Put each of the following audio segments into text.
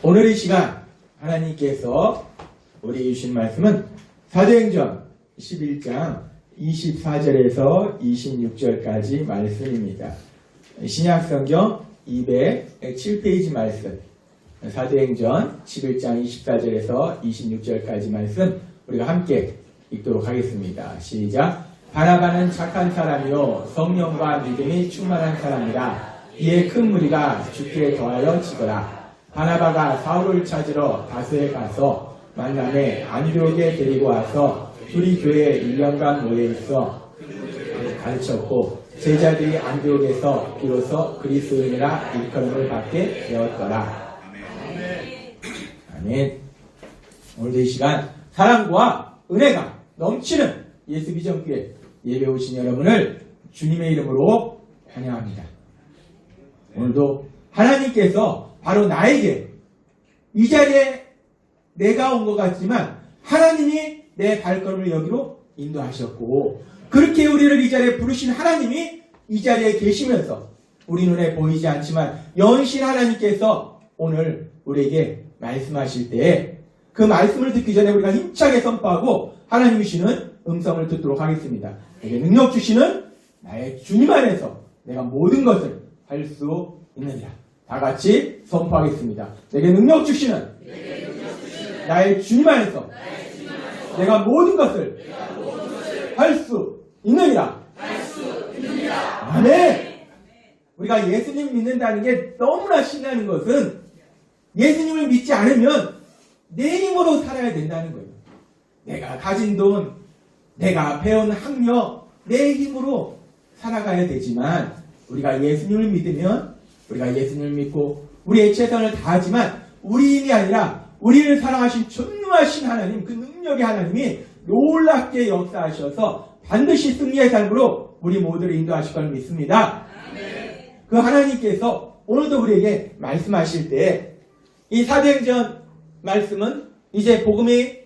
오늘 이 시간 하나님께서 우리 주신 말씀은 사도행전 11장 24절에서 26절까지 말씀입니다. 신약성경 207페이지 말씀, 사도행전 11장 24절에서 26절까지 말씀 우리가 함께 읽도록 하겠습니다. 시작. 바나바는 착한 사람이요 성령과 믿음이 충만한 사람이라. 이에 큰 무리가 주께 더하여 치더라. 바나바가 사울을 찾으러 다소에 가서 만남에 안디옥에 데리고 와서 둘이 교회에 1년간 모여있어 가르쳤고 제자들이 안디옥에서 비로소 그리스도인이라 일컬음을 받게 되었더라. 아멘. 오늘도 이 시간 사랑과 은혜가 넘치는 예수 비전교회 예배 오신 여러분을 주님의 이름으로 환영합니다. 오늘도 하나님께서 바로 나에게 이 자리에 내가 온 것 같지만 하나님이 내 발걸음을 여기로 인도하셨고 그렇게 우리를 이 자리에 부르신 하나님이 이 자리에 계시면서 우리 눈에 보이지 않지만 연신 하나님께서 오늘 우리에게 말씀하실 때에 그 말씀을 듣기 전에 우리가 힘차게 선포하고 하나님 주시는 음성을 듣도록 하겠습니다. 내게 능력 주시는 나의 주님 안에서 내가 모든 것을 할 수 있느니라. 다 같이 선포하겠습니다. 내게 능력 주시는 나의 주님 안에서 내가 모든 것을 할 수 있느니라. 아멘. 우리가 예수님 믿는다는 게 너무나 신나는 것은 예수님을 믿지 않으면 내 힘으로 살아야 된다는 거예요. 내가 가진 돈, 내가 배운 학력, 내 힘으로 살아가야 되지만 우리가 예수님을 믿으면 우리가 예수님을 믿고 우리의 최선을 다하지만 우리 힘이 아니라 우리를 사랑하신 전능하신 하나님, 그 능력의 하나님이 놀랍게 역사하셔서 반드시 승리의 삶으로 우리 모두를 인도하실 걸 믿습니다. 그 하나님께서 오늘도 우리에게 말씀하실 때 이 사도행전 말씀은 이제 복음이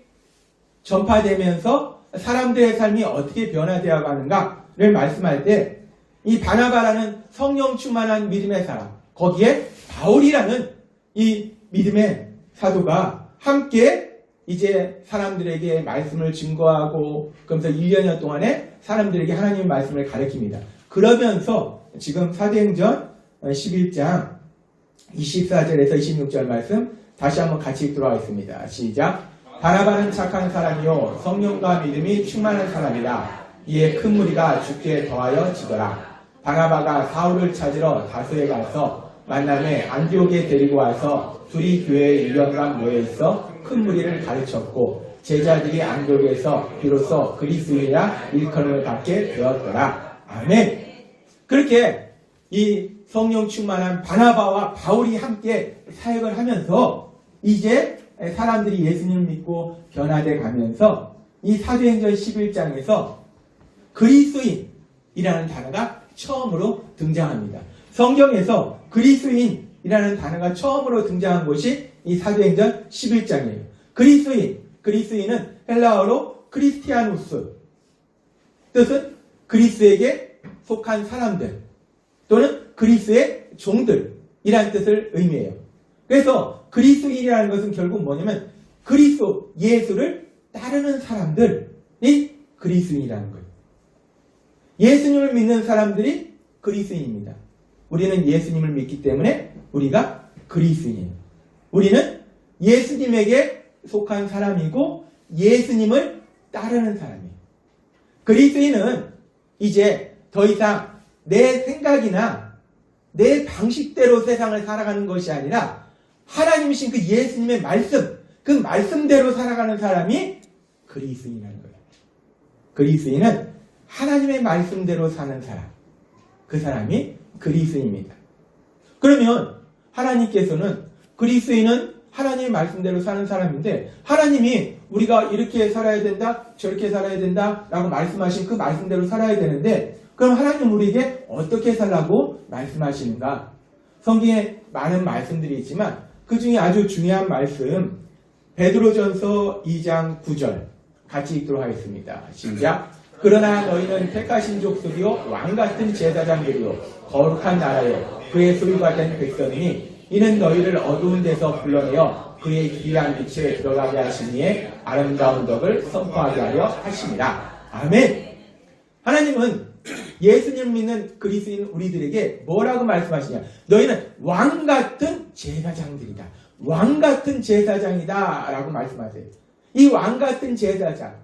전파되면서 사람들의 삶이 어떻게 변화되어 가는가를 말씀할 때 이 바나바라는 성령 충만한 믿음의 사람, 거기에 바울이라는 이 믿음의 사도가 함께 이제 사람들에게 말씀을 증거하고 그러면서 1년여 동안에 사람들에게 하나님의 말씀을 가르칩니다. 그러면서 지금 사도행전 11장 24절에서 26절 말씀 다시 한번 같이 읽도록 하겠습니다. 시작. 바나바는 착한 사람이요 성령과 믿음이 충만한 사람이라. 이에 큰 무리가 주께 더하여 지더라. 바나바가 사울을 찾으러 다소에 가서 만남에 안디옥에 데리고 와서 둘이 교회에 1년간 모여있어 큰 무리를 가르쳤고 제자들이 안디옥에서 비로소 그리스도인이라 일컬음을 받게 되었더라. 아멘. 그렇게 이 성령 충만한 바나바와 바울이 함께 사역을 하면서 이제 사람들이 예수님을 믿고 변화돼 가면서 이 사도행전 11장에서 그리스도인이라는 단어가 처음으로 등장합니다. 성경에서 그리스도인이라는 단어가 처음으로 등장한 곳이 이 사도행전 11장이에요. 그리스도인은 헬라어로 크리스티아누스, 뜻은 그리스에게 속한 사람들 또는 그리스의 종들이라는 뜻을 의미해요. 그래서 그리스도인이라는 것은 결국 뭐냐면 그리스도 예수를 따르는 사람들이 그리스도인이라는 거예요. 예수님을 믿는 사람들이 그리스도인입니다. 우리는 예수님을 믿기 때문에 우리가 그리스도인이에요. 우리는 예수님에게 속한 사람이고 예수님을 따르는 사람이에요. 그리스도인은 이제 더 이상 내 생각이나 내 방식대로 세상을 살아가는 것이 아니라 하나님이신 그 예수님의 말씀, 그 말씀대로 살아가는 사람이 그리스도인이라는 거예요. 그리스도인은 하나님의 말씀대로 사는 사람, 그 사람이 그리스도인입니다. 그러면 하나님께서는 그리스도인은 하나님의 말씀대로 사는 사람인데 하나님이 우리가 이렇게 살아야 된다, 저렇게 살아야 된다 라고 말씀하신 그 말씀대로 살아야 되는데 그럼 하나님 우리에게 어떻게 살라고 말씀하시는가? 성경에 많은 말씀들이 있지만 그 중에 아주 중요한 말씀 베드로전서 2장 9절 같이 읽도록 하겠습니다. 시작. 그러나 너희는 택하신 족속이요 왕같은 제사장들이요 거룩한 나라요 그의 소유가 된 백성이니 이는 너희를 어두운 데서 불러내어 그의 귀한 빛에 들어가게 하시니에 아름다운 덕을 선포하게 하려 하십니다. 아멘. 하나님은 예수님 믿는 그리스도인 우리들에게 뭐라고 말씀하시냐? 너희는 왕같은 제사장들이다. 왕같은 제사장이다 라고 말씀하세요. 이 왕같은 제사장,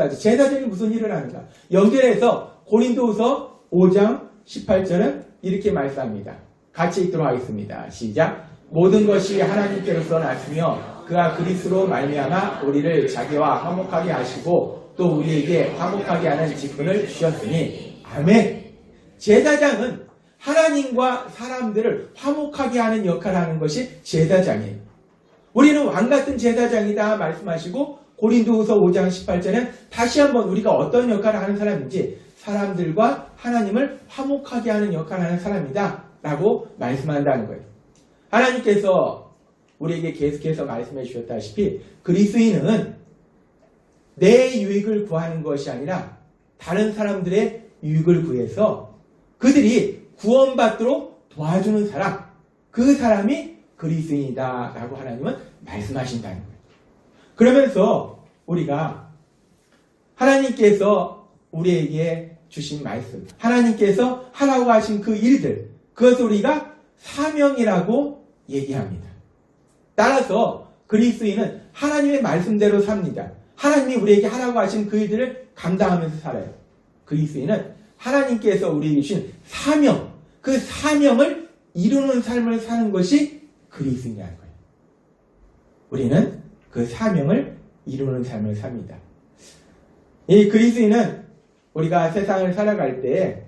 제사장이 무슨 일을 하는가? 연결해서 고린도후서 5장 18절은 이렇게 말씀합니다. 같이 읽도록 하겠습니다. 시작. 모든 것이 하나님께로서 났으며 그가 그리스도로 말미암아 우리를 자기와 화목하게 하시고 또 우리에게 화목하게 하는 직분을 주셨으니 아멘. 제사장은 하나님과 사람들을 화목하게 하는 역할을 하는 것이 제사장이에요. 우리는 왕같은 제사장이다 말씀하시고 고린도후서 5장 18절은 다시 한번 우리가 어떤 역할을 하는 사람인지 사람들과 하나님을 화목하게 하는 역할을 하는 사람이다 라고 말씀한다는 거예요. 하나님께서 우리에게 계속해서 말씀해 주셨다시피 그리스도인은 내 유익을 구하는 것이 아니라 다른 사람들의 유익을 구해서 그들이 구원받도록 도와주는 사람, 그 사람이 그리스도인이다 라고 하나님은 말씀하신다는 거예요. 그러면서 우리가 하나님께서 우리에게 주신 말씀, 하나님께서 하라고 하신 그 일들, 그것을 우리가 사명이라고 얘기합니다. 따라서 그리스도인은 하나님의 말씀대로 삽니다. 하나님이 우리에게 하라고 하신 그 일들을 감당하면서 살아요. 그리스도인은 하나님께서 우리에게 주신 사명, 그 사명을 이루는 삶을 사는 것이 그리스도인이라는 거예요. 우리는 그 사명을 이루는 삶을 삽니다. 이 그리스도인은 우리가 세상을 살아갈 때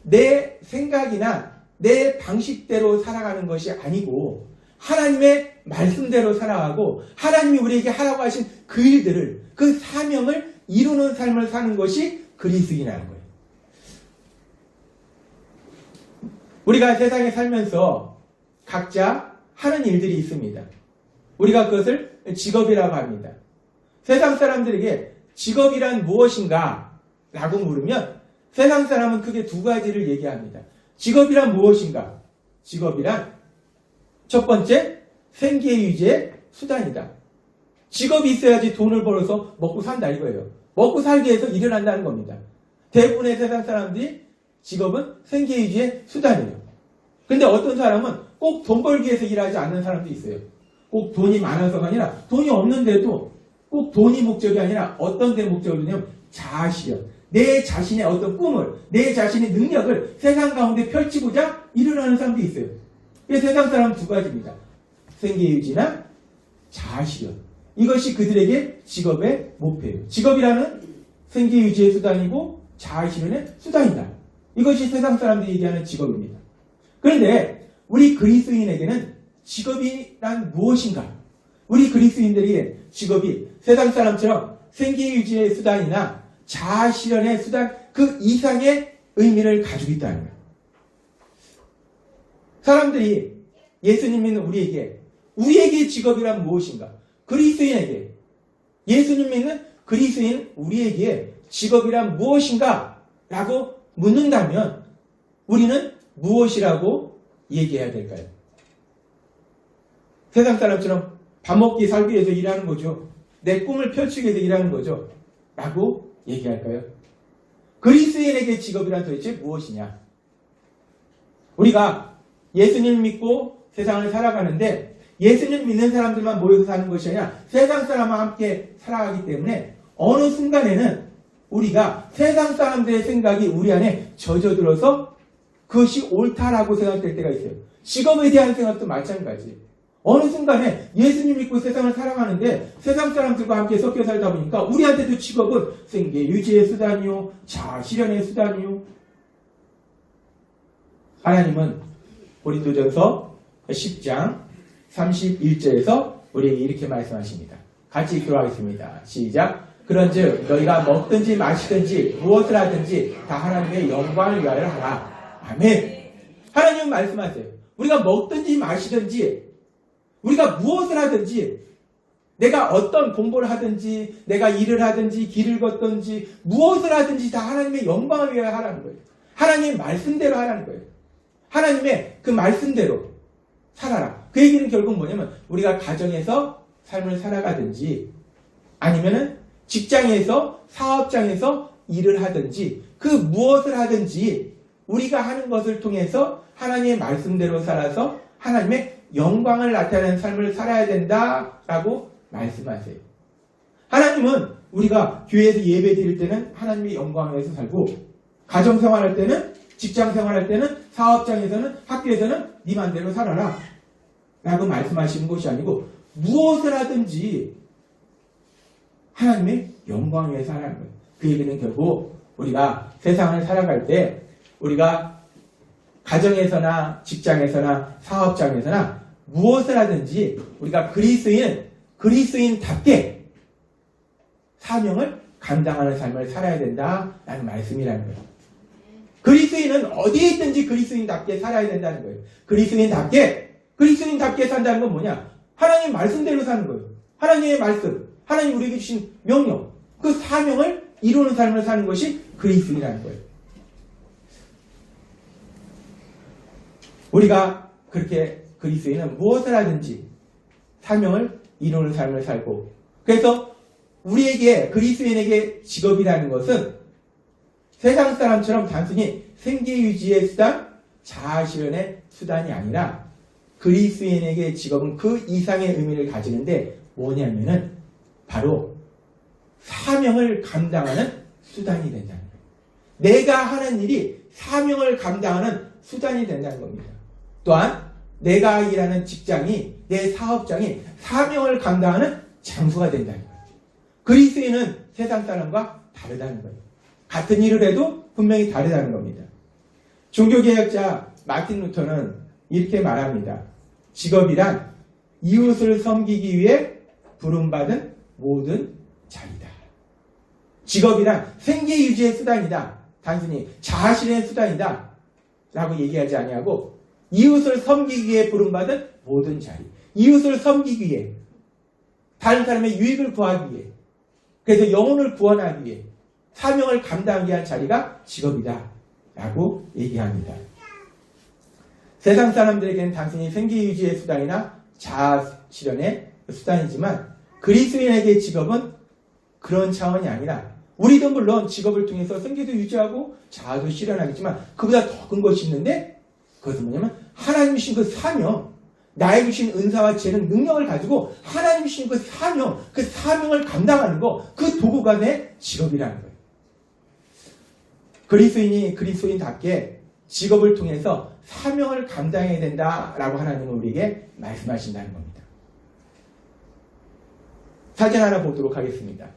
내 생각이나 내 방식대로 살아가는 것이 아니고 하나님의 말씀대로 살아가고 하나님이 우리에게 하라고 하신 그 일들을, 그 사명을 이루는 삶을 사는 것이 그리스도인이라는 거예요. 우리가 세상에 살면서 각자 하는 일들이 있습니다. 우리가 그것을 직업이라고 합니다. 세상 사람들에게 직업이란 무엇인가? 라고 물으면 세상 사람은 크게 두 가지를 얘기합니다. 직업이란 무엇인가? 직업이란 첫 번째, 생계 유지의 수단이다. 직업이 있어야지 돈을 벌어서 먹고 산다 이거예요. 먹고 살기 위해서 일을 한다는 겁니다. 대부분의 세상 사람들이 직업은 생계 유지의 수단이에요. 근데 어떤 사람은 꼭 돈 벌기 위해서 일하지 않는 사람도 있어요. 꼭 돈이 많아서가 아니라 돈이 없는데도 꼭 돈이 목적이 아니라 어떤 데 목적을 두냐면 자아실현. 내 자신의 어떤 꿈을, 내 자신의 능력을 세상 가운데 펼치고자 일을 하는 사람도 있어요. 세상 사람은 두 가지입니다. 생계유지나 자아실현. 이것이 그들에게 직업의 목표예요. 직업이라는 생계유지의 수단이고 자아실현의 수단이다. 이것이 세상 사람들이 얘기하는 직업입니다. 그런데 우리 그리스도인에게는 직업이란 무엇인가? 우리 그리스도인들에게 직업이 세상 사람처럼 생계유지의 수단이나 자아실현의 수단 그 이상의 의미를 가지고 있다는 거예요. 사람들이 예수님 믿는 우리에게 직업이란 무엇인가? 그리스도인에게 예수님 믿는 그리스도인 우리에게 직업이란 무엇인가? 라고 묻는다면 우리는 무엇이라고 얘기해야 될까요? 세상 사람처럼 밥 먹기 살기 위해서 일하는 거죠. 내 꿈을 펼치기 위해서 일하는 거죠. 라고 얘기할까요? 그리스도인에게 직업이란 도대체 무엇이냐? 우리가 예수님 믿고 세상을 살아가는데 예수님 믿는 사람들만 모여서 사는 것이 아니라 세상 사람과 함께 살아가기 때문에 어느 순간에는 우리가 세상 사람들의 생각이 우리 안에 젖어들어서 그것이 옳다라고 생각될 때가 있어요. 직업에 대한 생각도 마찬가지예요. 어느 순간에 예수님 믿고 세상을 살아가는데 세상 사람들과 함께 섞여 살다 보니까 우리한테도 직업은 생계 유지의 수단이요, 자아실현의 수단이요. 하나님은 고린도전서 10장 31절에서 우리에게 이렇게 말씀하십니다. 같이 읽도록 하겠습니다. 시작. 그런즉 너희가 먹든지 마시든지 무엇을 하든지 다 하나님의 영광을 위하여 하라. 아멘. 하나님은 말씀하세요. 우리가 먹든지 마시든지 우리가 무엇을 하든지 내가 어떤 공부를 하든지 내가 일을 하든지 길을 걷든지 무엇을 하든지 다 하나님의 영광을 위하여 하라는 거예요. 하나님의 말씀대로 하라는 거예요. 하나님의 그 말씀대로 살아라. 그 얘기는 결국 뭐냐면 우리가 가정에서 삶을 살아가든지 아니면은 직장에서 사업장에서 일을 하든지 그 무엇을 하든지 우리가 하는 것을 통해서 하나님의 말씀대로 살아서 하나님의 영광을 나타내는 삶을 살아야 된다라고 말씀하세요. 하나님은 우리가 교회에서 예배 드릴 때는 하나님의 영광에서 살고 가정생활할 때는 직장생활할 때는 사업장에서는 학교에서는 네 맘대로 살아라 라고 말씀하시는 것이 아니고 무엇을 하든지 하나님의 영광 위해서 하라는 거예요. 그 얘기는 결국 우리가 세상을 살아갈 때 우리가 가정에서나 직장에서나 사업장에서나 무엇을 하든지 우리가 그리스도인답게 사명을 감당하는 삶을 살아야 된다라는 말씀이라는 거예요. 그리스도인은 어디에 있든지 그리스도인답게 살아야 된다는 거예요. 그리스도인답게 산다는 건 뭐냐? 하나님 말씀대로 사는 거예요. 하나님의 말씀, 하나님 우리에게 주신 명령, 그 사명을 이루는 삶을 사는 것이 그리스도인이라는 거예요. 우리가 그렇게 그리스도인은 무엇을 하든지 사명을 이루는 삶을 살고 그래서 우리에게 그리스도인에게 직업이라는 것은 세상 사람처럼 단순히 생계유지의 수단, 자아실현의 수단이 아니라 그리스도인에게 직업은 그 이상의 의미를 가지는데 뭐냐면은 바로 사명을 감당하는 수단이 된다는 거예요. 내가 하는 일이 사명을 감당하는 수단이 된다는 겁니다. 또한 내가 일하는 직장이 내 사업장이 사명을 감당하는 장소가 된다는 거예요. 그리스도인은 세상 사람과 다르다는 거예요. 같은 일을 해도 분명히 다르다는 겁니다. 종교개혁자 마틴 루터는 이렇게 말합니다. 직업이란 이웃을 섬기기 위해 부름받은 모든 자리다. 직업이란 생계유지의 수단이다. 단순히 자아실현의 수단이다. 라고 얘기하지 아니하고 이웃을 섬기기 위해 부름받은 모든 자리. 이웃을 섬기기 위해 다른 사람의 유익을 구하기 위해 그래서 영혼을 구원하기 위해 사명을 감당하기 위한 자리가 직업이다. 라고 얘기합니다. 세상 사람들에게는 단순히 생계유지의 수단이나 자아실현의 수단이지만 그리스도인에게 직업은 그런 차원이 아니라 우리도 물론 직업을 통해서 생계도 유지하고 자아도 실현하겠지만 그보다 더 큰 것이 있는데 그것은 뭐냐면 하나님이 주신 그 사명, 나에게 주신 은사와 재능, 능력을 가지고 하나님이 주신 그 사명, 그 사명을 감당하는 거, 그 도구가 내 직업이라는 거예요. 그리스도인이 그리스도인답게 직업을 통해서 사명을 감당해야 된다라고 하나님은 우리에게 말씀하신다는 겁니다. 사진 하나 보도록 하겠습니다.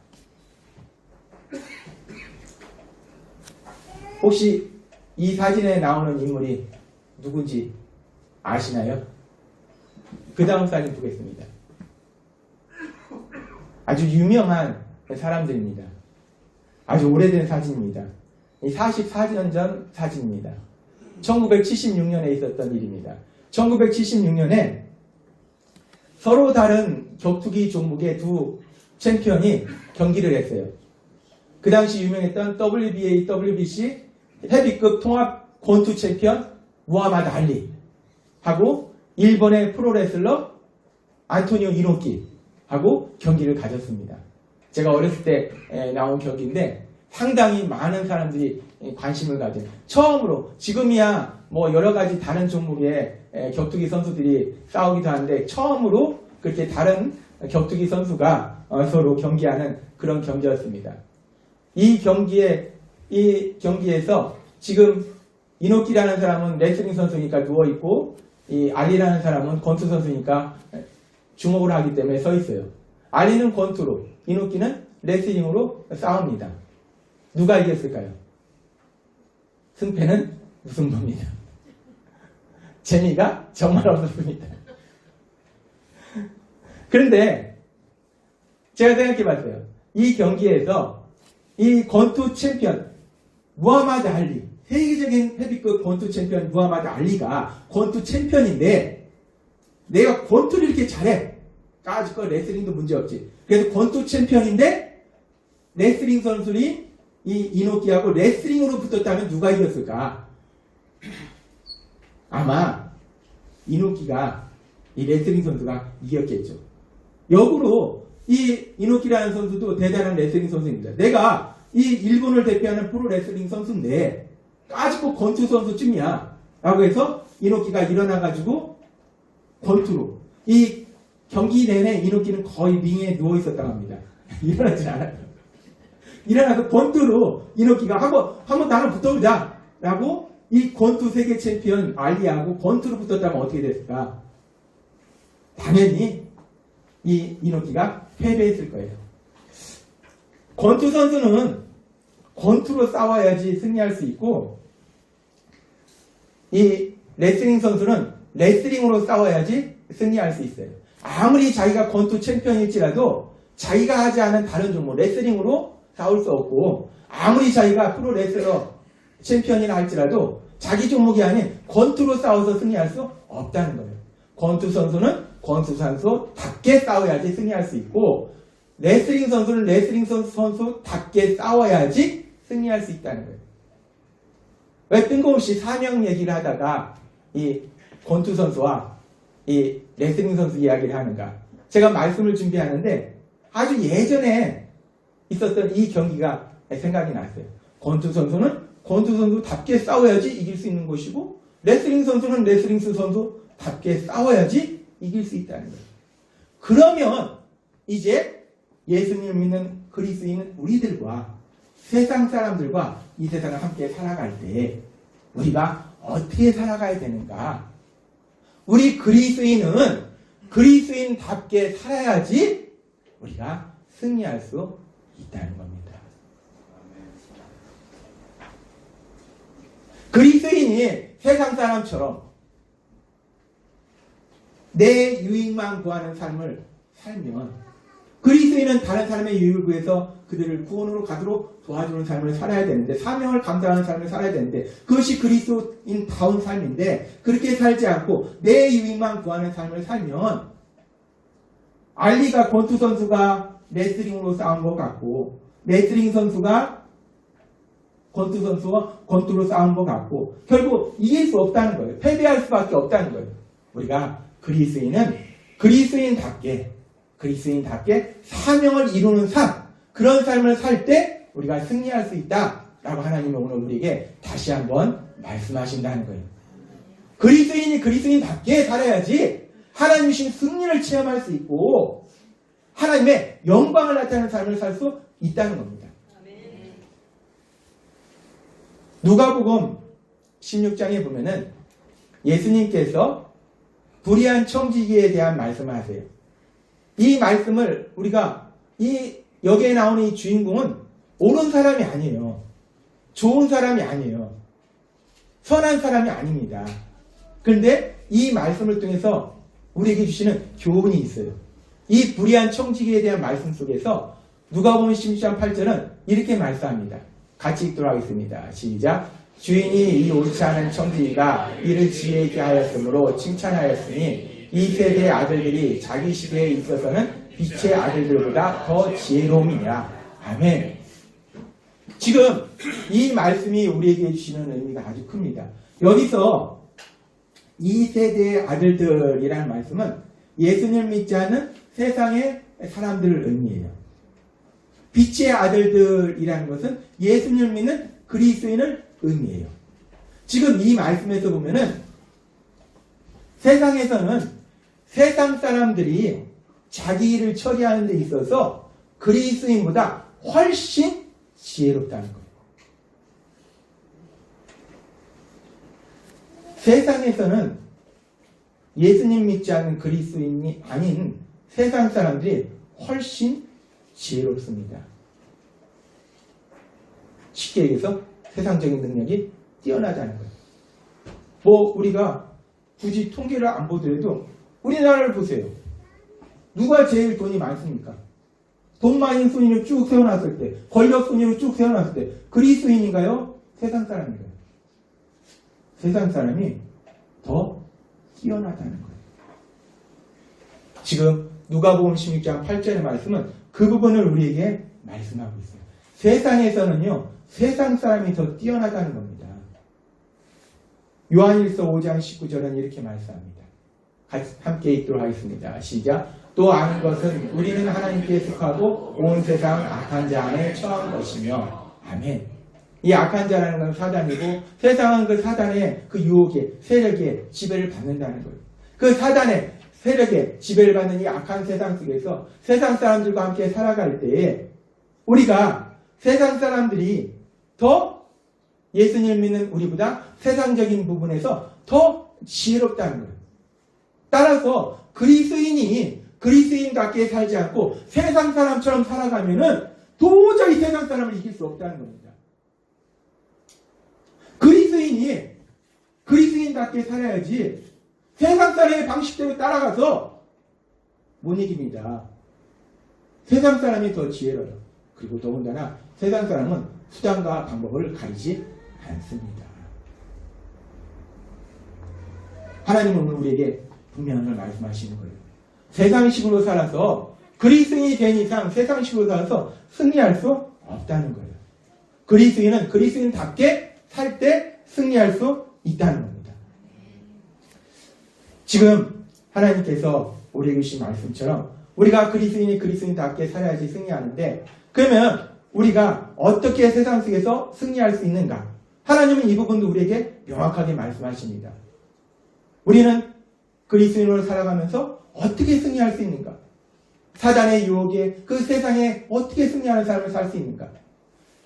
혹시 이 사진에 나오는 인물이 누군지 아시나요? 그 다음 사진 보겠습니다. 아주 유명한 사람들입니다. 아주 오래된 사진입니다. 44년 전 사진입니다. 1976년에 있었던 일입니다. 1976년에 서로 다른 격투기 종목의 두 챔피언이 경기를 했어요. 그 당시 유명했던 WBA, WBC 헤비급 통합 권투 챔피언 무하마드 알리 하고 일본의 프로레슬러 안토니오 이노키 하고 경기를 가졌습니다. 제가 어렸을 때 나온 경기인데 상당히 많은 사람들이 관심을 가진 처음으로 지금이야 뭐 여러 가지 다른 종목의 격투기 선수들이 싸우기도 하는데 처음으로 그렇게 다른 격투기 선수가 서로 경기하는 그런 경기였습니다. 이 경기에서 지금 이노키라는 사람은 레슬링 선수니까 누워있고 이 알리라는 사람은 권투 선수니까 주먹을 하기 때문에 서 있어요. 알리는 권투로, 이노키는 레슬링으로 싸웁니다. 누가 이겼을까요? 승패는 무승부입니다. 재미가 정말 없었습니다. 그런데 제가 생각해봤어요. 이 경기에서 이 권투 챔피언 무하마드 알리, 세계적인 헤비급 권투 챔피언 무하마드 알리가 권투 챔피언인데 내가 권투를 이렇게 잘해. 까짓거 레슬링도 문제없지. 그래서 권투 챔피언인데 레슬링 선수인 이 이노키하고 레슬링으로 붙었다면 누가 이겼을까? 아마 이노키가 이 레슬링 선수가 이겼겠죠. 역으로 이 이노키라는 선수도 대단한 레슬링 선수입니다. 내가 이 일본을 대표하는 프로 레슬링 선수인데 아직도 권투 선수쯤이야 라고 해서 이노키가 일어나가지고 권투로 이 경기 내내 이노키는 거의 링에 누워 있었다고 합니다. 일어나지 않아요. 일어나서 권투로 이노키가 한번 나랑 붙어보자 라고 이 권투 세계 챔피언 알리하고 권투로 붙었다면 어떻게 됐을까? 당연히 이 이노키가 패배했을 거예요. 권투 선수는 권투로 싸워야지 승리할 수 있고 이 레슬링 선수는 레슬링으로 싸워야지 승리할 수 있어요. 아무리 자기가 권투 챔피언일지라도 자기가 하지 않은 다른 종목 레슬링으로 싸울 수 없고 아무리 자기가 프로 레슬러 챔피언이라 할지라도 자기 종목이 아닌 권투로 싸워서 승리할 수 없다는 거예요. 권투 선수는 권투 선수답게 싸워야지 승리할 수 있고 레슬링 선수는 레슬링 선수답게 싸워야지 승리할 수 있다는 거예요. 왜 뜬금없이 사명 얘기를 하다가 이 권투 선수와 이 레슬링 선수 이야기를 하는가? 제가 말씀을 준비하는데 아주 예전에 있었던 이 경기가 생각이 났어요. 권투 선수는 권투 선수답게 싸워야지 이길 수 있는 것이고 레슬링 선수는 레슬링 선수답게 싸워야지 이길 수 있다는 거예요. 그러면 이제 예수님을 믿는 그리스도인 우리들과 세상 사람들과 이 세상을 함께 살아갈 때 우리가 어떻게 살아가야 되는가? 우리 그리스도인은 그리스도인답게 살아야지 우리가 승리할 수 있다는 겁니다. 그리스도인이 세상 사람처럼 내 유익만 구하는 삶을 살면 그리스도인은 다른 사람의 유익을 구해서 그들을 구원으로 가도록 도와주는 삶을 살아야 되는데 사명을 감당하는 삶을 살아야 되는데 그것이 그리스도인다운 삶인데 그렇게 살지 않고 내 유익만 구하는 삶을 살면 알리가 권투 선수가 레슬링으로 싸운 것 같고 레슬링 선수가 권투 선수와 권투로 싸운 것 같고 결국 이길 수 없다는 거예요. 패배할 수밖에 없다는 거예요. 우리가 그리스도인은 그리스도인답게 사명을 이루는 삶 그런 삶을 살 때 우리가 승리할 수 있다라고 하나님은 오늘 우리에게 다시 한번 말씀하신다는 거예요. 그리스도인이 그리스도인답게 살아야지 하나님 주신 승리를 체험할 수 있고 하나님의 영광을 나타내는 삶을 살 수 있다는 겁니다. 누가복음 16장에 보면은 예수님께서 불의한 청지기에 대한 말씀을 하세요. 이 말씀을 우리가 여기에 나오는 이 주인공은 옳은 사람이 아니에요. 좋은 사람이 아니에요. 선한 사람이 아닙니다. 그런데 이 말씀을 통해서 우리에게 주시는 교훈이 있어요. 이 불의한 청지기에 대한 말씀 속에서 누가복음 16장 8절은 이렇게 말씀합니다. 같이 읽도록 하겠습니다. 시작. 주인이 이 옳지 않은 청지기가 이를 지혜 있게 하였으므로 칭찬하였으니 이 세대의 아들들이 자기 시대에 있어서는 빛의 아들들보다 더 지혜로움이냐. 아멘. 지금 이 말씀이 우리에게 주시는 의미가 아주 큽니다. 여기서 이 세대의 아들들이라는 말씀은 예수님을 믿지 않는 세상의 사람들을 의미해요. 빛의 아들들이라는 것은 예수님을 믿는 그리스도인을 의미해요. 지금 이 말씀에서 보면은 세상에서는 세상 사람들이 자기 일을 처리하는 데 있어서 그리스도인보다 훨씬 지혜롭다는 거예요. 세상에서는 예수님 믿지 않는 그리스도인이 아닌 세상 사람들이 훨씬 지혜롭습니다. 쉽게 얘기해서 세상적인 능력이 뛰어나다는 거예요. 우리가 굳이 통계를 안 보더라도 우리나라를 보세요. 누가 제일 돈이 많습니까? 돈 많은 순위를 쭉 세워놨을 때, 권력 순위를 쭉 세워놨을 때 그리스도인인가요? 세상 사람인가요? 세상 사람이 더 뛰어나다는 거예요. 지금 누가복음 16장 8절의 말씀은 그 부분을 우리에게 말씀하고 있어요. 세상에서는요, 세상 사람이 더 뛰어나다는 겁니다. 요한일서 5장 19절은 이렇게 말씀합니다. 함께 읽도록 하겠습니다. 시작. 또 아는 것은 우리는 하나님께 속하고 온 세상 악한 자 안에 처한 것이며. 아멘. 이 악한 자라는 건 사단이고 세상은 그 사단의 그 유혹에 세력에 지배를 받는다는 거예요. 그 사단의 세력에 지배를 받는 이 악한 세상 속에서 세상 사람들과 함께 살아갈 때에 우리가 세상 사람들이 더 예수님을 믿는 우리보다 세상적인 부분에서 더 지혜롭다는 거예요. 따라서 그리스인답게 살지 않고 세상 사람처럼 살아가면은 도저히 세상 사람을 이길 수 없다는 겁니다. 그리스인답게 살아야지 세상 사람의 방식대로 따라가서 못 이깁니다. 세상 사람이 더 지혜로워요. 그리고 더군다나 세상 사람은 수단과 방법을 가리지 않습니다. 하나님은 오늘 우리에게 분명한 걸 말씀하시는 거예요. 세상식으로 살아서 그리스인이 된 이상 세상식으로 살아서 승리할 수 없다는 거예요. 그리스인은 그리스인답게 살 때 승리할 수 있다는 겁니다. 지금 하나님께서 우리에게 주신 말씀처럼 우리가 그리스인답게 살아야지 승리하는데, 그러면 우리가 어떻게 세상 속에서 승리할 수 있는가? 하나님은 이 부분도 우리에게 명확하게 말씀하십니다. 우리는 그리스인으로 살아가면서 어떻게 승리할 수 있는가? 사단의 유혹에 그 세상에 어떻게 승리하는 삶을 살 수 있는가?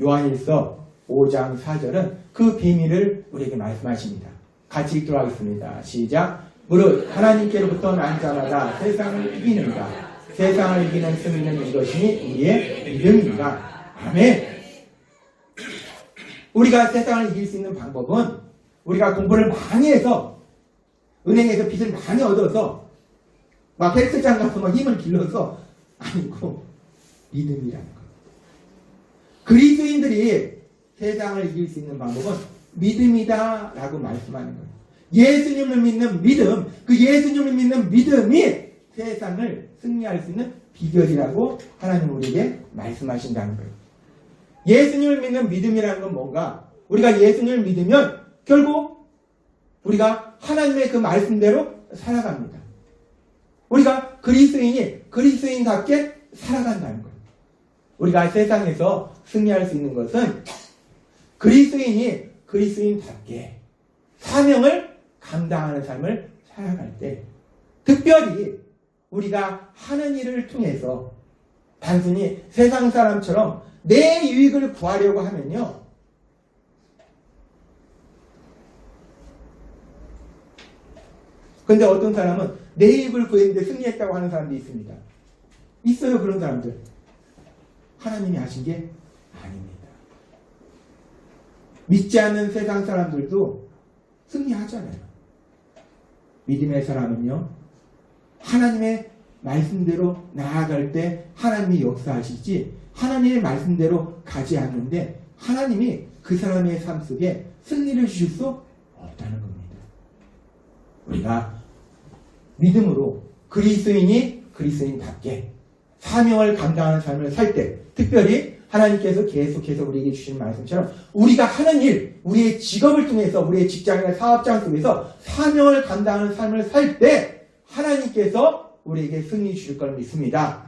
요한일서 5장 4절은 그 비밀을 우리에게 말씀하십니다. 같이 읽도록 하겠습니다. 시작. 무릇 하나님께로부터 난 자마다 세상을 이기는가? 세상을 이기는 승리는 이것이니 우리의 믿음인가? 아멘. 우리가 세상을 이길 수 있는 방법은 우리가 공부를 많이 해서 은행에서 빚을 많이 얻어서 막 헬스장 가서 막 힘을 길러서 아니고 믿음이라는 것. 그리스도인들이 세상을 이길 수 있는 방법은 믿음이다 라고 말씀하는 거예요. 예수님을 믿는 믿음, 그 예수님을 믿는 믿음이 세상을 승리할 수 있는 비결이라고 하나님 우리에게 말씀하신다는 거예요. 예수님을 믿는 믿음이라는 건 뭔가? 우리가 예수님을 믿으면 결국 우리가 하나님의 그 말씀대로 살아갑니다. 우리가 그리스도인답게 살아간다는 거예요. 우리가 세상에서 승리할 수 있는 것은 그리스도인답게 사명을 감당하는 삶을 살아갈 때, 특별히 우리가 하는 일을 통해서 단순히 세상 사람처럼 내 유익을 구하려고 하면요, 근데 어떤 사람은 내 유익을 구했는데 승리했다고 하는 사람도 있습니다. 있어요, 그런 사람들. 하나님이 하신 게 아닙니다. 믿지 않는 세상 사람들도 승리하잖아요. 믿음의 사람은요, 하나님의 말씀대로 나아갈 때 하나님이 역사하시지, 하나님의 말씀대로 가지 않는데 하나님이 그 사람의 삶 속에 승리를 주실 수 없다는 겁니다. 우리가 믿음으로 그리스도인답게 사명을 감당하는 삶을 살 때, 특별히 하나님께서 계속해서 우리에게 주시는 말씀처럼 우리가 하는 일, 우리의 직업을 통해서 우리의 직장이나 사업장 속에서 사명을 감당하는 삶을 살 때 하나님께서 우리에게 승리 주실 걸 믿습니다.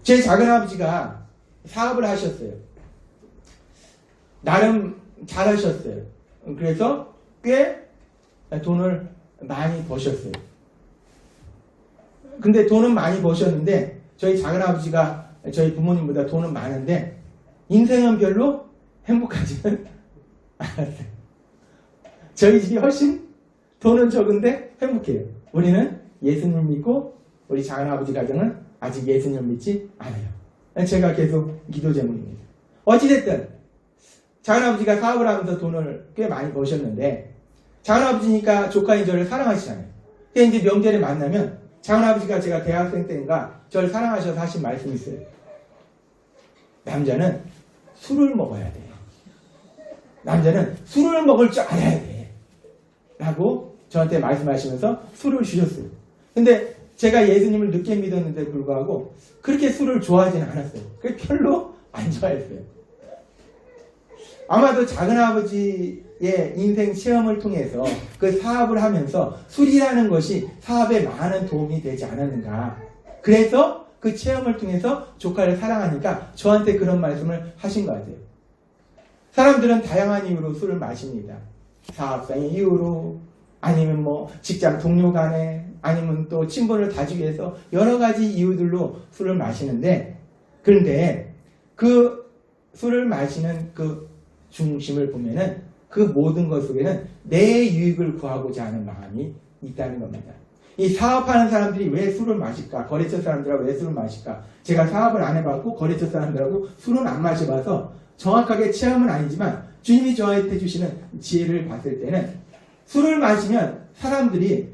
제 작은아버지가 사업을 하셨어요. 나름 잘하셨어요. 그래서 꽤 돈을 많이 버셨어요. 근데 돈은 많이 버셨는데 저희 작은아버지가 저희 부모님보다 돈은 많은데 인생은 별로 행복하지는 않았어요. 저희 집이 훨씬 돈은 적은데 행복해요. 우리는 예수님 믿고 우리 작은아버지 가정은 아직 예수님을 믿지 않아요. 제가 계속 기도 제목입니다. 어찌됐든 작은아버지가 사업을 하면서 돈을 꽤 많이 버셨는데 작은아버지니까 조카인 저를 사랑하시잖아요. 근데 이제 명절에 만나면 작은아버지가 제가 대학생 때인가 저를 사랑하셔서 하신 말씀이 있어요. 남자는 술을 먹어야 돼. 남자는 술을 먹을 줄 알아야 돼. 라고 저한테 말씀하시면서 술을 주셨어요. 근데 제가 예수님을 늦게 믿었는데 불구하고 그렇게 술을 좋아하지는 않았어요. 별로 안 좋아했어요. 아마도 작은아버지의 인생 체험을 통해서 그 사업을 하면서 술이라는 것이 사업에 많은 도움이 되지 않았는가. 그래서 그 체험을 통해서 조카를 사랑하니까 저한테 그런 말씀을 하신 것 같아요. 사람들은 다양한 이유로 술을 마십니다. 사업상의 이유로, 아니면 뭐 직장 동료 간에, 아니면 또 친분을 다지기 위해서 여러 가지 이유들로 술을 마시는데, 그런데 그 술을 마시는 그 중심을 보면은 그 모든 것 속에는 내 유익을 구하고자 하는 마음이 있다는 겁니다. 이 사업하는 사람들이 왜 술을 마실까? 거래처 사람들하고 왜 술을 마실까? 제가 사업을 안 해봤고 거래처 사람들하고 술은 안 마셔봐서 정확하게 체험은 아니지만 주님이 저한테 주시는 지혜를 봤을 때는 술을 마시면 사람들이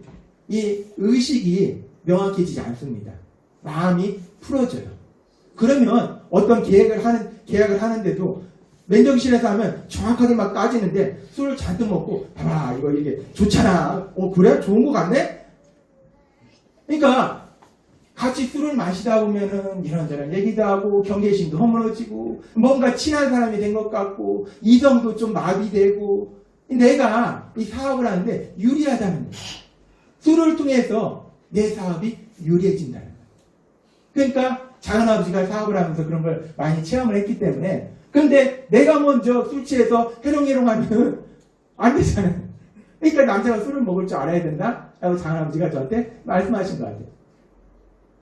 이 의식이 명확해지지 않습니다. 마음이 풀어져요. 그러면 어떤 계약을 하는데도 맨정신에서 하면 정확하게 막 따지는데 술을 잔뜩 먹고 봐봐 이거 이게 좋잖아. 그래? 좋은 거 같네? 그러니까 같이 술을 마시다 보면은 이런저런 얘기도 하고 경계심도 허물어지고 뭔가 친한 사람이 된 것 같고 이성도 좀 마비되고 내가 이 사업을 하는데 유리하다는 거예요. 술을 통해서 내 사업이 유리해진다는 거예요. 그러니까 작은아버지가 사업을 하면서 그런 걸 많이 체험을 했기 때문에 그런데 내가 먼저 술 취해서 해롱해롱하면 안 되잖아요. 그러니까 남자가 술을 먹을 줄 알아야 된다? 라고 작은아버지가 저한테 말씀하신 것 같아요.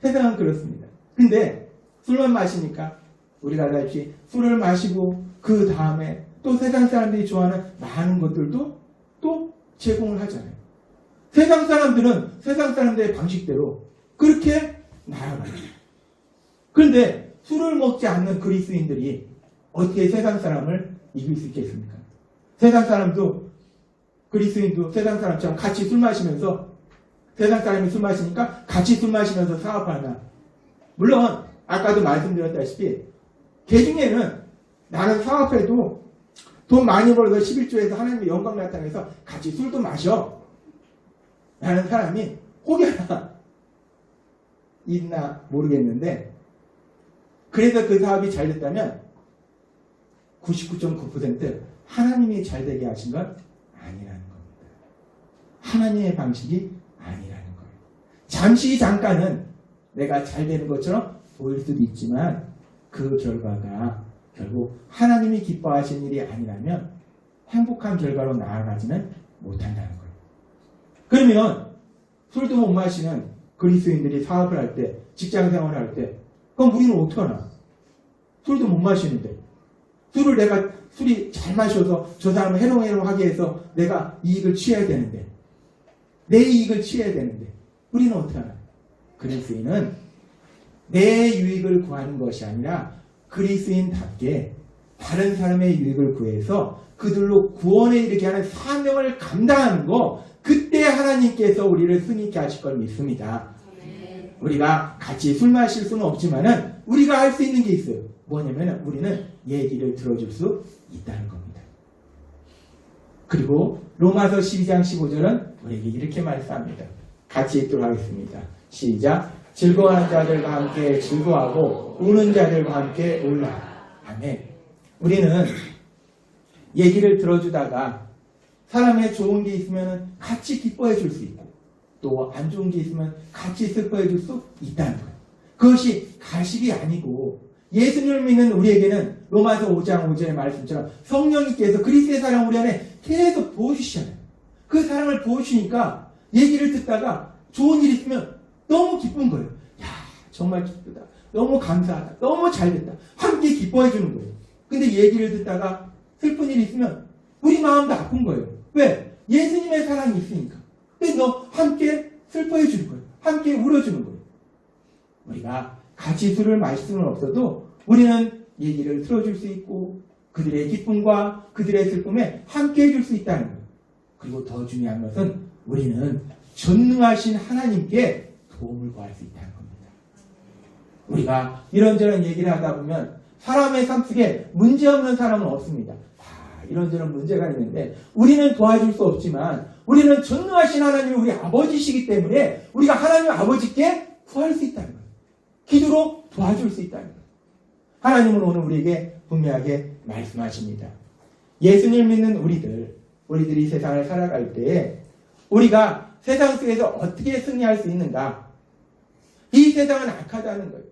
세상은 그렇습니다. 근데 술만 마시니까 우리가 알다시피 술을 마시고 그 다음에 또 세상 사람들이 좋아하는 많은 것들도 또 제공을 하잖아요. 세상 사람들은 세상 사람들의 방식대로 그렇게 나아가요. 그런데 술을 먹지 않는 그리스도인들이 어떻게 세상 사람을 이길 수 있겠습니까? 세상 사람도 그리스도인도 세상 사람처럼 같이 술 마시면서 세상 사람이 술 마시니까 같이 술 마시면서 사업하나. 물론 아까도 말씀드렸다시피 개중에는 나는 사업해도 돈 많이 벌어서 11조에서 하나님의 영광 나타내서 같이 술도 마셔 라는 사람이 혹 하나 있나 모르겠는데 그래서 그 사업이 잘 됐다면 99.9% 하나님이 잘 되게 하신 건 아니라는 겁니다. 하나님의 방식이 아니라는 거예요. 잠깐은 내가 잘 되는 것처럼 보일 수도 있지만 그 결과가 결국 하나님이 기뻐하시는 일이 아니라면 행복한 결과로 나아가지는 못한다는 거예요. 그러면 술도 못 마시는 그리스도인들이 사업을 할 때, 직장 생활을 할 때 그럼 우리는 어떻게 하나? 술도 못 마시는데 술이 잘 마셔서 저 사람을 해롱해롱하게 해서 내가 이익을 취해야 되는데 내 이익을 취해야 되는데 우리는 어떻게 하나? 그리스도인은 내 유익을 구하는 것이 아니라 그리스도인답게 다른 사람의 유익을 구해서 그들로 구원에 이르게 하는 사명을 감당하는 거 그때 하나님께서 우리를 승리케 하실 걸 믿습니다. 우리가 같이 술 마실 수는 없지만은 우리가 할 수 있는 게 있어요. 뭐냐면 우리는 얘기를 들어줄 수 있다는 겁니다. 그리고 로마서 12장 15절은 우리에게 이렇게 말씀합니다. 같이 읽도록 하겠습니다. 시작. 즐거워하는 자들과 함께 즐거워하고 우는 자들과 함께 울라. 아멘. 우리는 얘기를 들어주다가 사람의 좋은 게 있으면 같이 기뻐해 줄 수 있고 또 안 좋은 게 있으면 같이 슬퍼해 줄 수 있다는 거예요. 그것이 가식이 아니고 예수님을 믿는 우리에게는 로마서 5장 5절의 말씀처럼 성령님께서 그리스도의 사랑 우리 안에 계속 부어주시잖아요. 그 사랑을 부어주시니까 얘기를 듣다가 좋은 일이 있으면 너무 기쁜 거예요. 야, 정말 기쁘다. 너무 감사하다. 너무 잘됐다. 함께 기뻐해 주는 거예요. 근데 얘기를 듣다가 슬픈 일이 있으면 우리 마음도 아픈 거예요. 왜? 예수님의 사랑이 있으니까. 근데 너 함께 슬퍼해 주는 거예요. 함께 울어주는 거예요. 우리가 같이 술을 마실 수는 없어도 우리는 얘기를 들어줄 수 있고 그들의 기쁨과 그들의 슬픔에 함께 해줄 수 있다는 거예요. 그리고 더 중요한 것은 우리는 전능하신 하나님께 도움을 구할 수 있다는 겁니다. 우리가 이런저런 얘기를 하다 보면 사람의 삶 속에 문제없는 사람은 없습니다. 이런저런 문제가 있는데 우리는 도와줄 수 없지만 우리는 전능하신 하나님이 우리 아버지시기 때문에 우리가 하나님 아버지께 구할 수 있다는 거예요. 기도로 도와줄 수 있다는 거예요. 하나님은 오늘 우리에게 분명하게 말씀하십니다. 예수님을 믿는 우리들 우리들이 세상을 살아갈 때 우리가 세상 속에서 어떻게 승리할 수 있는가? 이 세상은 악하다는 거예요.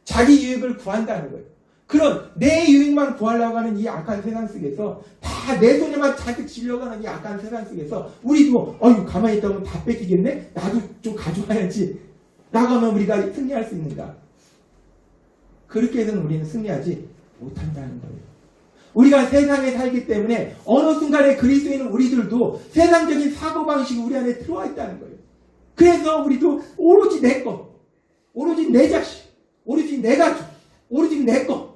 자기 유익을 구한다는 거예요. 그런 내 유익만 구하려고 하는 이 악한 세상 속에서 다 내 손에만 자기 지려고 하는 이 악한 세상 속에서 우리도 가만히 있다 보면 다 뺏기겠네? 나도 좀 가져와야지 라고 하면 우리가 승리할 수 있는가? 그렇게 해서는 우리는 승리하지 못한다는 거예요. 우리가 세상에 살기 때문에 어느 순간에 그리스도인은 우리들도 세상적인 사고방식이 우리 안에 들어와 있다는 거예요. 그래서 우리도 오로지 내 것, 오로지 내 자식, 오로지 내 가족, 오로지 내 것.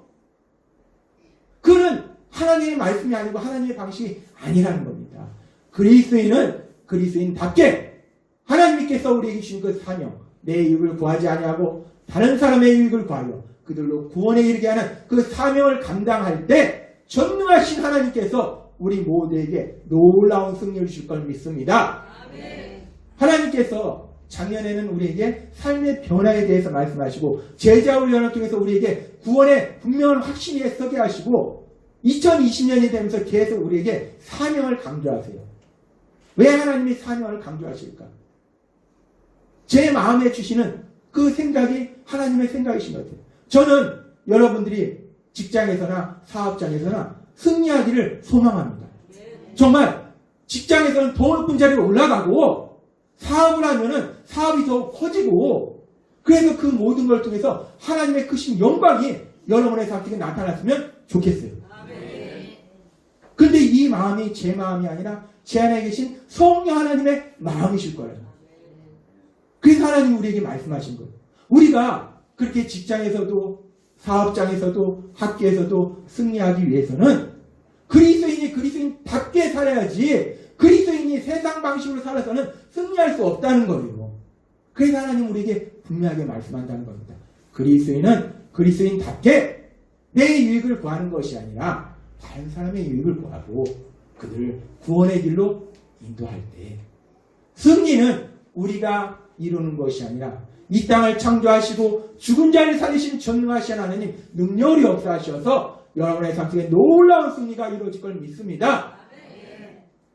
그는 하나님의 말씀이 아니고 하나님의 방식이 아니라는 겁니다. 그리스도인은 그리스도인답게 하나님께서 우리에게 주신 그 사명, 내 이익을 구하지 아니하고 다른 사람의 이익을 구하여 그들로 구원에 이르게 하는 그 사명을 감당할 때 전능하신 하나님께서 우리 모두에게 놀라운 승리를 줄 걸 믿습니다. 아멘. 하나님께서 작년에는 우리에게 삶의 변화에 대해서 말씀하시고 제자훈련을 통해서 우리에게 구원의 분명한 확신이 서게 하시고 2020년이 되면서 계속 우리에게 사명을 강조하세요. 왜 하나님이 사명을 강조하실까? 제 마음에 주시는 그 생각이 하나님의 생각이신 것 같아요. 저는 여러분들이 직장에서나 사업장에서나 승리하기를 소망합니다. 정말 직장에서는 더 높은 자리에 올라가고 사업을 하면은 사업이 더 커지고 그래서 그 모든 걸 통해서 하나님의 크신 영광이 여러분의 삶 속에 나타났으면 좋겠어요. 그런데 이 마음이 제 마음이 아니라 제 안에 계신 성령 하나님의 마음이실 거예요. 그래서 하나님이 우리에게 말씀하신 거예요. 우리가 그렇게 직장에서도 사업장에서도 학교에서도 승리하기 위해서는 그리스도인이 그리스도인답게 살아야지 그리스도인이 세상 방식으로 살아서는 승리할 수 없다는 거예요. 그래서 하나님 우리에게 분명하게 말씀한다는 겁니다. 그리스도인은 그리스도인답게 내 유익을 구하는 것이 아니라 다른 사람의 유익을 구하고 그들을 구원의 길로 인도할 때 승리는 우리가 이루는 것이 아니라 이 땅을 창조하시고 죽은 자를 살리신 전능하신 하나님 능력을 역사하셔서 여러분의 삶 속에 놀라운 승리가 이루어질 걸 믿습니다.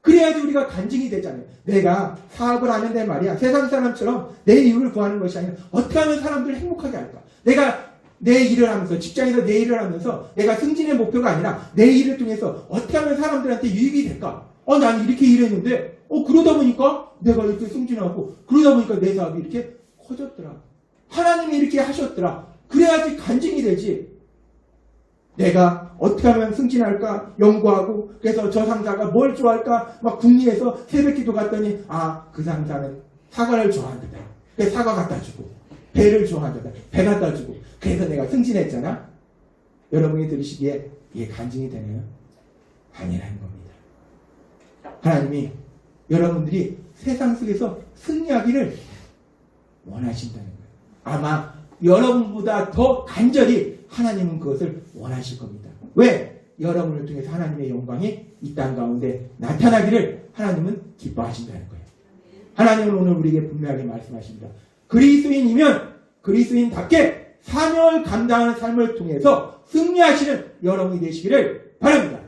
그래야지 우리가 간증이 되잖아요. 내가 사업을 하는데 말이야 세상 사람처럼 내 이익을 구하는 것이 아니라 어떻게 하면 사람들을 행복하게 할까? 내가 내 일을 하면서 직장에서 내 일을 하면서 내가 승진의 목표가 아니라 내 일을 통해서 어떻게 하면 사람들한테 유익이 될까? 나는 이렇게 일했는데 그러다 보니까 내가 이렇게 승진하고 그러다 보니까 내 사업이 이렇게 커졌더라. 하나님이 이렇게 하셨더라. 그래야지 간증이 되지. 내가 어떻게 하면 승진할까 연구하고 그래서 저 상사가 뭘 좋아할까 막 궁리해서 새벽기도 갔더니 그 상사는 사과를 좋아한다. 그래서 사과 갖다 주고 배를 좋아한다. 배 갖다 주고 그래서 내가 승진했잖아. 여러분이 들으시기에 이게 간증이 되나요? 아니라는 겁니다. 하나님이 여러분들이 세상 속에서 승리하기를 원하신다는 거예요. 아마 여러분보다 더 간절히 하나님은 그것을 원하실 겁니다. 왜? 여러분을 통해서 하나님의 영광이 이 땅 가운데 나타나기를 하나님은 기뻐하신다는 거예요. 하나님은 오늘 우리에게 분명하게 말씀하십니다. 그리스도인이면 그리스도인답게 사명을 감당하는 삶을 통해서 승리하시는 여러분이 되시기를 바랍니다.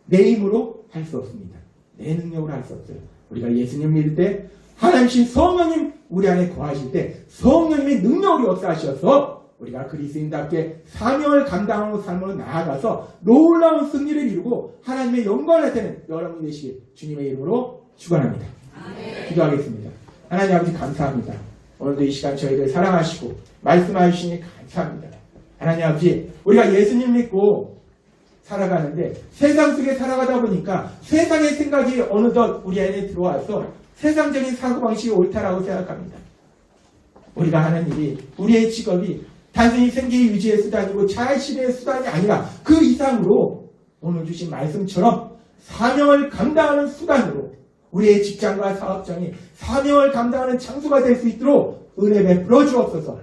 내 힘으로 할 수 없습니다. 내 능력으로 할 수 없어요. 우리가 예수님 믿을 때 하나님신 성령님 우리 안에 거하실 때 성령님의 능력으로 역사하셔서 우리가 그리스도인답게 사명을 감당하는 삶으로 나아가서 놀라운 승리를 이루고 하나님의 영광을 나타내는 여러분이 되시길 주님의 이름으로 축원합니다. 기도하겠습니다. 하나님 아버지 감사합니다. 오늘도 이 시간 저희를 사랑하시고 말씀하시니 감사합니다. 하나님 아버지 우리가 예수님 믿고 살아가는데 세상 속에 살아가다 보니까 세상의 생각이 어느덧 우리 안에 들어와서 세상적인 사고방식이 옳다라고 생각합니다. 우리가 하는 일이 우리의 직업이 단순히 생계 유지의 수단이고 자신의 수단이 아니라 그 이상으로 오늘 주신 말씀처럼 사명을 감당하는 수단으로 우리의 직장과 사업장이 사명을 감당하는 장소가 될 수 있도록 은혜 베풀어 주옵소서.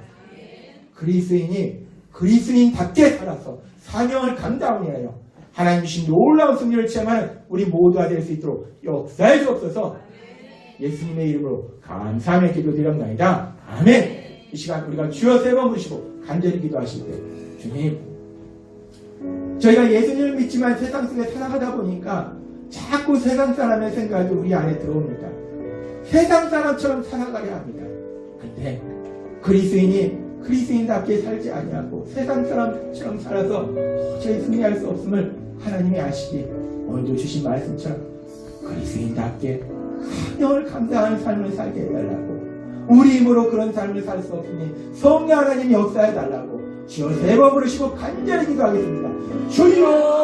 그리스도인이 그리스도인답게 살아서 사명을 감당하게 하여 하나님 주신 놀라운 승리를 체험하는 우리 모두가 될 수 있도록 역사해 주옵소서. 예수님의 이름으로 감사하며 기도드립니다. 아멘. 이 시간 우리가 주여 세 번 부르시고 간절히 기도하실 때 주님 저희가 예수님을 믿지만 세상 속에 살아가다 보니까 자꾸 세상 사람의 생각이 우리 안에 들어옵니다. 세상 사람처럼 살아가야 합니다. 근데 그리스인답게 살지 아니하고 세상 사람처럼 살아서 도저히 승리할 수 없음을 하나님이 아시기 오늘도 주신 말씀처럼 그리스인답게 환영을 감당하는 삶을 살게 해달라고, 우리 힘으로 그런 삶을 살 수 없으니 성령 하나님 역사해달라고 주여 세 번 부르시고 간절히 기도하겠습니다. 주여